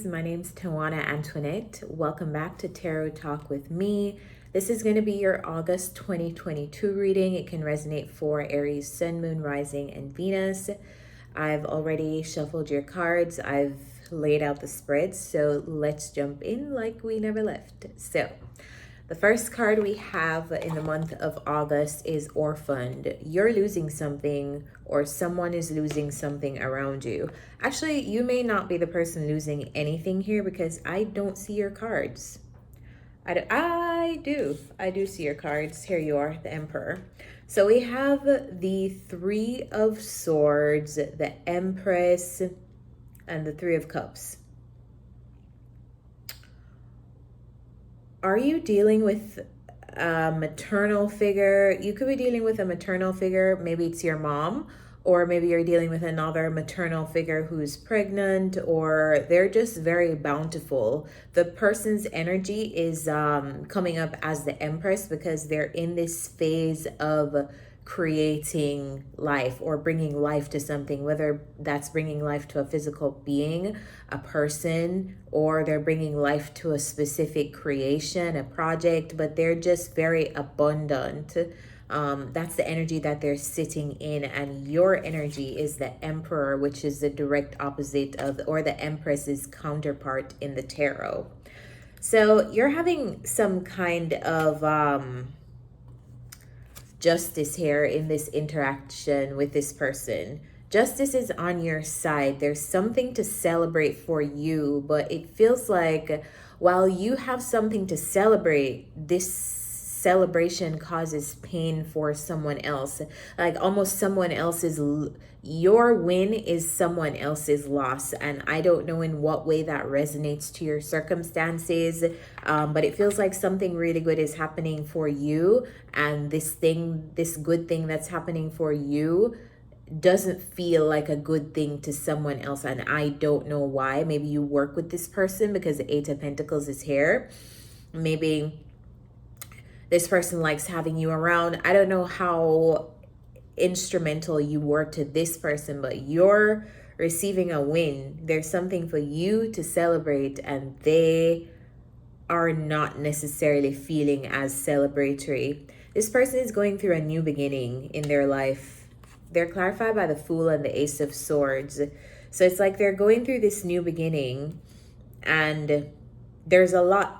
my name's Tawanantoinette. Welcome back to Tarot Talk with me. This is going to be your August 2022 reading. It can resonate for Aries, Sun, Moon, Rising, and Venus. I've already shuffled your cards. I've laid out the spreads, so let's jump in like we never left. So, the first card we have in the month of August is Orphaned. You're losing something, or someone is losing something around you. Actually, you may not be the person losing anything here because I don't see your cards. I do see your cards. Here you are, the Emperor. So we have the Three of Swords, the Empress, and the Three of Cups. Are you dealing with a maternal figure? You could be dealing with a maternal figure. Maybe it's your mom, or maybe you're dealing with another maternal figure who's pregnant, or they're just very bountiful. The person's energy is coming up as the Empress because they're in this phase of creating life or bringing life to something, whether that's bringing life to a physical being, a person, or they're bringing life to a specific creation, a project, but they're just very abundant. That's the energy that they're sitting in, and your energy is the Emperor, which is the direct opposite of, or the Empress's counterpart in the tarot. So you're having some kind of justice here in this interaction with this person. Justice is on your side. There's something to celebrate for you, but it feels like while you have something to celebrate, this celebration causes pain for someone else. Like almost someone else's, your win is someone else's loss. And I don't know in what way that resonates to your circumstances, but it feels like something really good is happening for you. And this good thing that's happening for you doesn't feel like a good thing to someone else. And I don't know why. Maybe you work with this person because the Eight of Pentacles is here. Maybe this person likes having you around. I don't know how instrumental you were to this person, but you're receiving a win. There's something for you to celebrate, and they are not necessarily feeling as celebratory. This person is going through a new beginning in their life. They're clarified by the Fool and the Ace of Swords. So it's like they're going through this new beginning, and there's a lot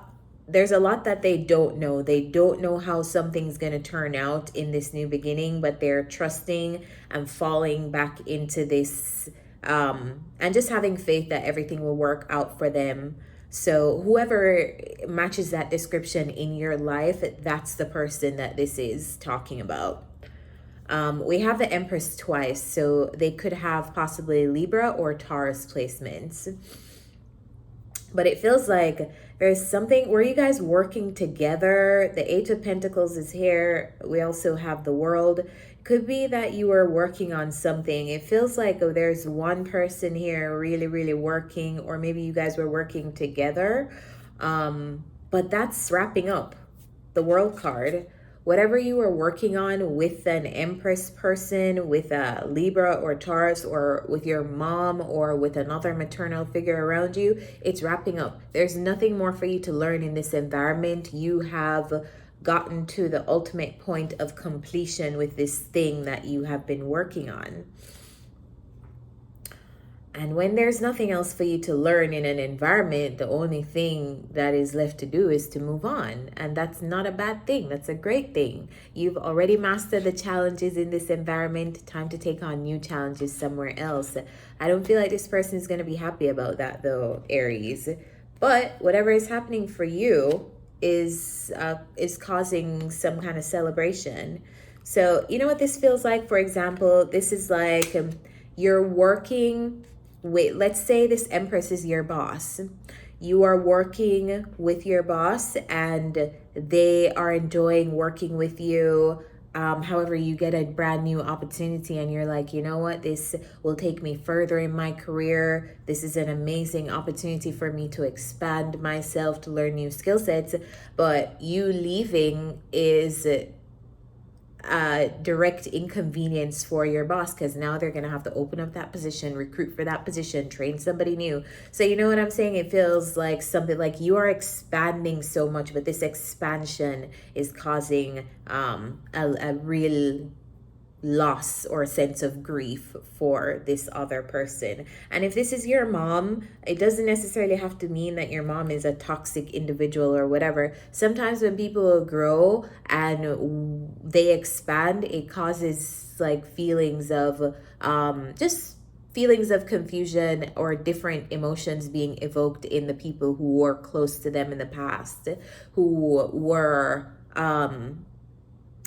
that they don't know. They don't know how something's going to turn out in this new beginning, but they're trusting and falling back into this and just having faith that everything will work out for them. So whoever matches that description in your life, that's the person that this is talking about. We have the Empress twice, so they could have possibly Libra or Taurus placements. But it feels like there's something where you guys working together. The Eight of Pentacles is here. We also have the World. Could be that you are working on something. It feels like there's one person here really, really working, or maybe you guys were working together. But that's wrapping up. The World card. Whatever you were working on with an Empress person, with a Libra or Taurus, or with your mom, or with another maternal figure around you, it's wrapping up. There's nothing more for you to learn in this environment. You have gotten to the ultimate point of completion with this thing that you have been working on. And when there's nothing else for you to learn in an environment, the only thing that is left to do is to move on. And that's not a bad thing. That's a great thing. You've already mastered the challenges in this environment. Time to take on new challenges somewhere else. I don't feel like this person is going to be happy about that though, Aries. But whatever is happening for you is causing some kind of celebration. So you know what this feels like? For example, this is like you're working with, let's say this Empress is your boss. You are working with your boss and they are enjoying working with you. However, you get a brand new opportunity and you're like, you know what, this will take me further in my career. This is an amazing opportunity for me to expand myself, to learn new skill sets. But you leaving is direct inconvenience for your boss, because now they're going to have to open up that position, recruit for that position, train somebody new. So you know what I'm saying? It feels like something like you are expanding so much, but this expansion is causing a real loss or sense of grief for this other person. And if this is your mom, it doesn't necessarily have to mean that your mom is a toxic individual or whatever. Sometimes when people grow and they expand, it causes like feelings of just feelings of confusion or different emotions being evoked in the people who were close to them in the past, who were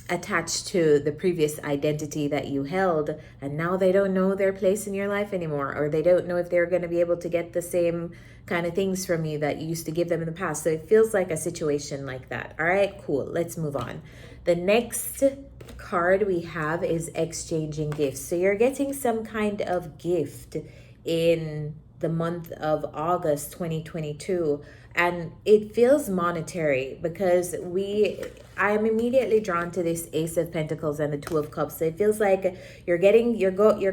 attached to the previous identity that you held, and now they don't know their place in your life anymore, or they don't know if they're going to be able to get the same kind of things from you that you used to give them in the past. So it feels like a situation like that. All right, cool, let's move on. The next card we have is exchanging gifts. So you're getting some kind of gift in the month of August 2022, and it feels monetary because I am immediately drawn to this Ace of Pentacles and the Two of Cups. So it feels like you're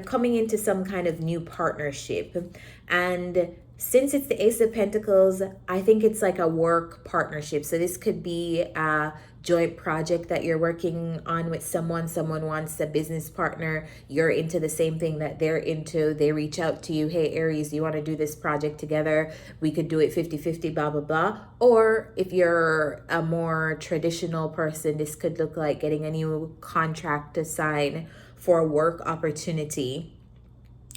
coming into some kind of new partnership, and since it's the Ace of Pentacles, I think it's like a work partnership. So this could be a joint project that you're working on with someone. Someone wants a business partner. You're into the same thing that they're into. They reach out to you. Hey, Aries, you want to do this project together? We could do it 50-50, blah, blah, blah. Or if you're a more traditional person, this could look like getting a new contract to sign for a work opportunity,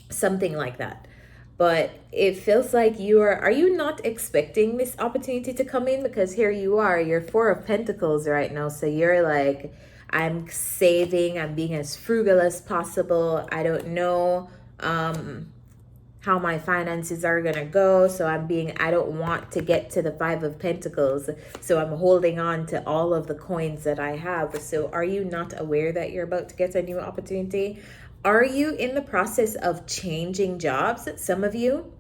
something like that. But it feels like are you not expecting this opportunity to come in? Because here you are, you're Four of Pentacles right now. So you're like, I'm saving, I'm being as frugal as possible. I don't know how my finances are gonna go. So I don't want to get to the Five of Pentacles. So I'm holding on to all of the coins that I have. So are you not aware that you're about to get a new opportunity? Are you in the process of changing jobs? Some of you.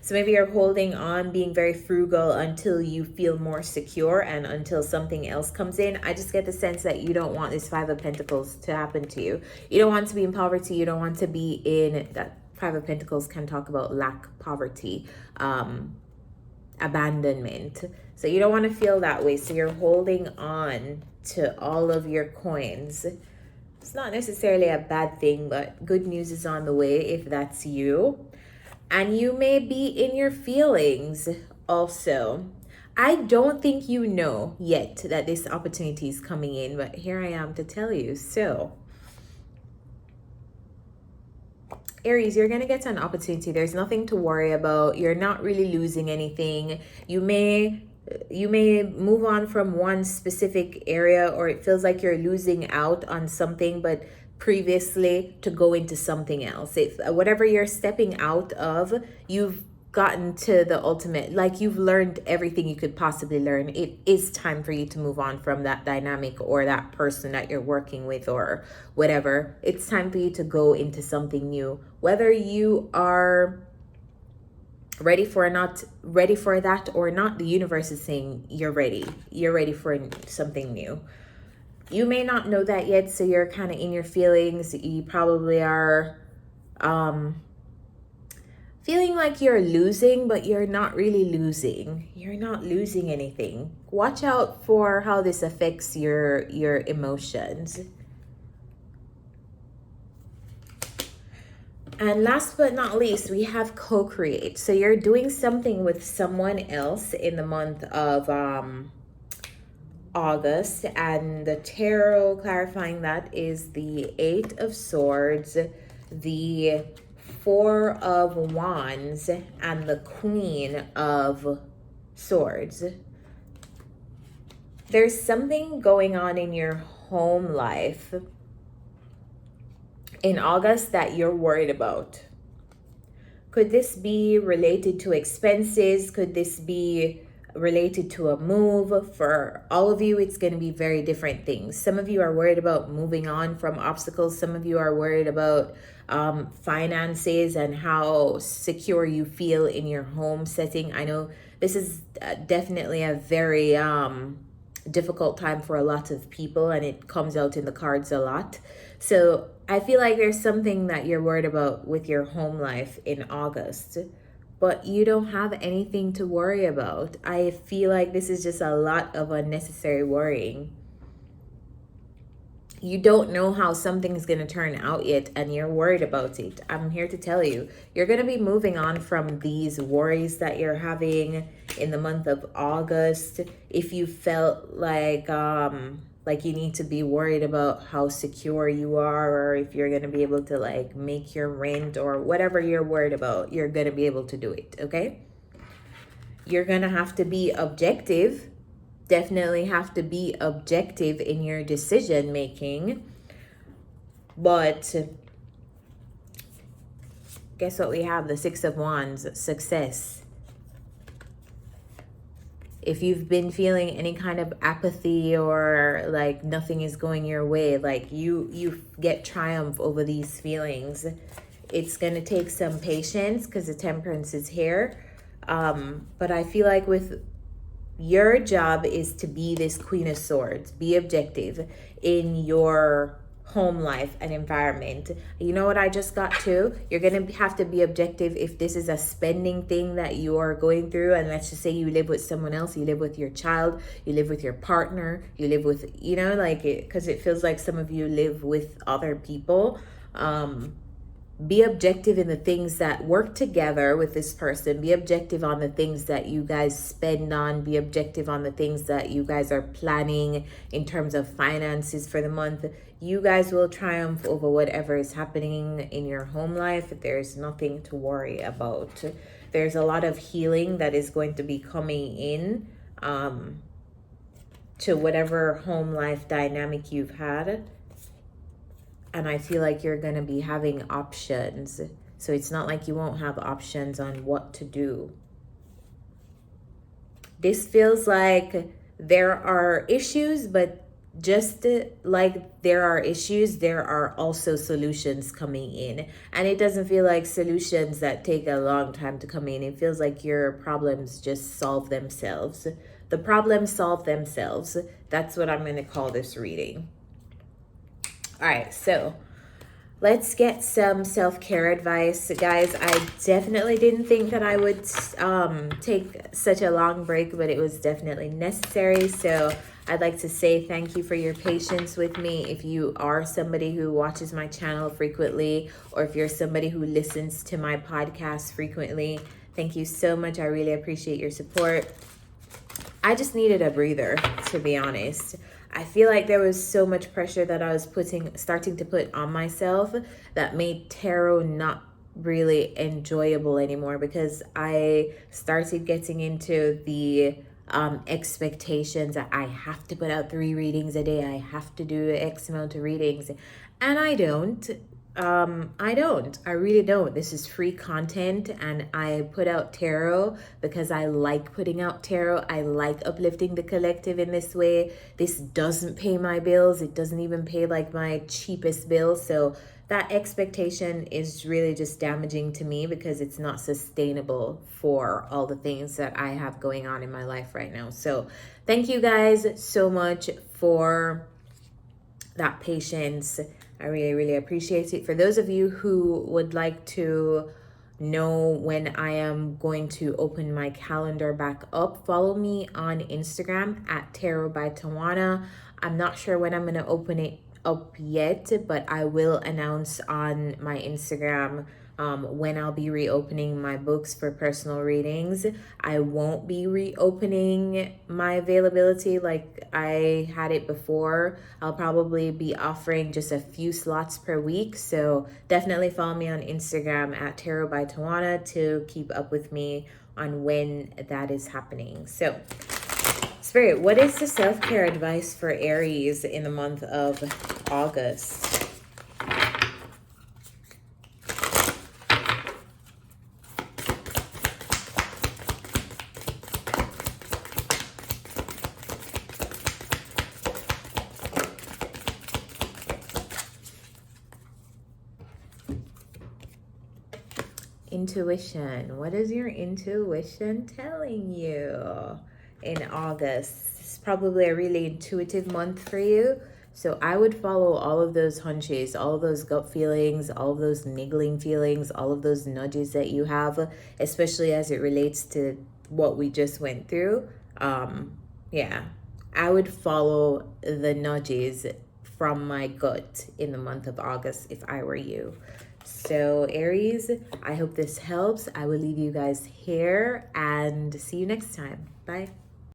So maybe you're holding on, being very frugal until you feel more secure and until something else comes in. I just get the sense that you don't want this Five of Pentacles to happen to you. You don't want to be in poverty. You don't want to be in that. Five of Pentacles can talk about lack, poverty, abandonment. So you don't want to feel that way. So you're holding on to all of your coins. It's not necessarily a bad thing, but good news is on the way if that's you. And you may be in your feelings also. I don't think you know yet that this opportunity is coming in, but here I am to tell you. So, Aries, you're going to get an opportunity. There's nothing to worry about. You're not really losing anything. You may move on from one specific area, or it feels like you're losing out on something, but previously to go into something else. If whatever you're stepping out of, you've gotten to the ultimate, like you've learned everything you could possibly learn. It is time for you to move on from that dynamic or that person that you're working with or whatever. It's time for you to go into something new. Whether you are ready for that or not, the universe is saying you're ready for something new. You may not know that yet, so you're kind of in your feelings. You probably are feeling like you're losing, but you're not really losing. You're not losing anything. Watch out for how this affects your emotions. And last but not least, we have co-create. So you're doing something with someone else in the month of August. And the tarot clarifying that is the Eight of Swords, the Four of Wands, and the Queen of Swords. There's something going on in your home life in August that you're worried about. Could this be related to expenses? Could this be related to a move? For all of you, it's going to be very different things. Some of you are worried about moving on from obstacles. Some of you are worried about finances and how secure you feel in your home setting. I know this is definitely a very difficult time for a lot of people, and it comes out in the cards a lot. So I feel like there's something that you're worried about with your home life in August, but you don't have anything to worry about. I feel like this is just a lot of unnecessary worrying. You don't know how something's going to turn out yet, and you're worried about it. I'm here to tell you, you're going to be moving on from these worries that you're having in the month of August. If you felt like you need to be worried about how secure you are, or if you're going to be able to like make your rent or whatever you're worried about, you're going to be able to do it, okay? You're going to have to be objective. Definitely have to be objective in your decision making. But guess what we have? The Six of Wands, success. If you've been feeling any kind of apathy or like nothing is going your way, like you get triumph over these feelings. It's going to take some patience because the Temperance is here. But I feel like with your job is to be this Queen of Swords. Be objective in your home life and environment. You know what I just got to? You're going to have to be objective if this is a spending thing that you are going through. And let's just say you live with someone else. You live with your child. You live with your partner. You live with, you know, like it, because it feels like some of you live with other people. Be objective in the things that work together with this person. Be objective on the things that you guys spend on. Be objective on the things that you guys are planning in terms of finances for the month. You guys will triumph over whatever is happening in your home life. There's nothing to worry about. There's a lot of healing that is going to be coming in to whatever home life dynamic you've had. And I feel like you're going to be having options. So it's not like you won't have options on what to do. This feels like there are issues, but just like there are issues, there are also solutions coming in. And it doesn't feel like solutions that take a long time to come in. It feels like your problems just solve themselves. The problems solve themselves. That's what I'm going to call this reading. All right, so let's get some self-care advice. Guys, I definitely didn't think that I would take such a long break, but it was definitely necessary. So I'd like to say thank you for your patience with me. If you are somebody who watches my channel frequently, or if you're somebody who listens to my podcast frequently, thank you so much. I really appreciate your support. I just needed a breather, to be honest. I feel like there was so much pressure that I was starting to put on myself that made tarot not really enjoyable anymore, because I started getting into the expectations that I have to put out 3 readings a day. I have to do X amount of readings, and I don't. I really don't. This is free content, and I put out tarot because I like putting out tarot. I like uplifting the collective in this way. This doesn't pay my bills. It doesn't even pay like my cheapest bill. So that expectation is really just damaging to me, because it's not sustainable for all the things that I have going on in my life right now. So thank you guys so much for that patience. I really, really appreciate it. For those of you who would like to know when I am going to open my calendar back up, follow me on Instagram at Tarot by Tawana. I'm not sure when I'm going to open it up yet, but I will announce on my Instagram when I'll be reopening my books for personal readings. I won't be reopening my availability like I had it before. I'll probably be offering just a few slots per week. So definitely follow me on Instagram at Tarot by Tawana to keep up with me on when that is happening. So Spirit, what is the self-care advice for Aries in the month of August? Intuition. What is your intuition telling you? in August. It's probably a really intuitive month for you. So I would follow all of those hunches, all of those gut feelings, all of those niggling feelings, all of those nudges that you have, especially as it relates to what we just went through. Yeah, I would follow the nudges from my gut in the month of August if I were you. So Aries, I hope this helps. I will leave you guys here and see you next time. Bye.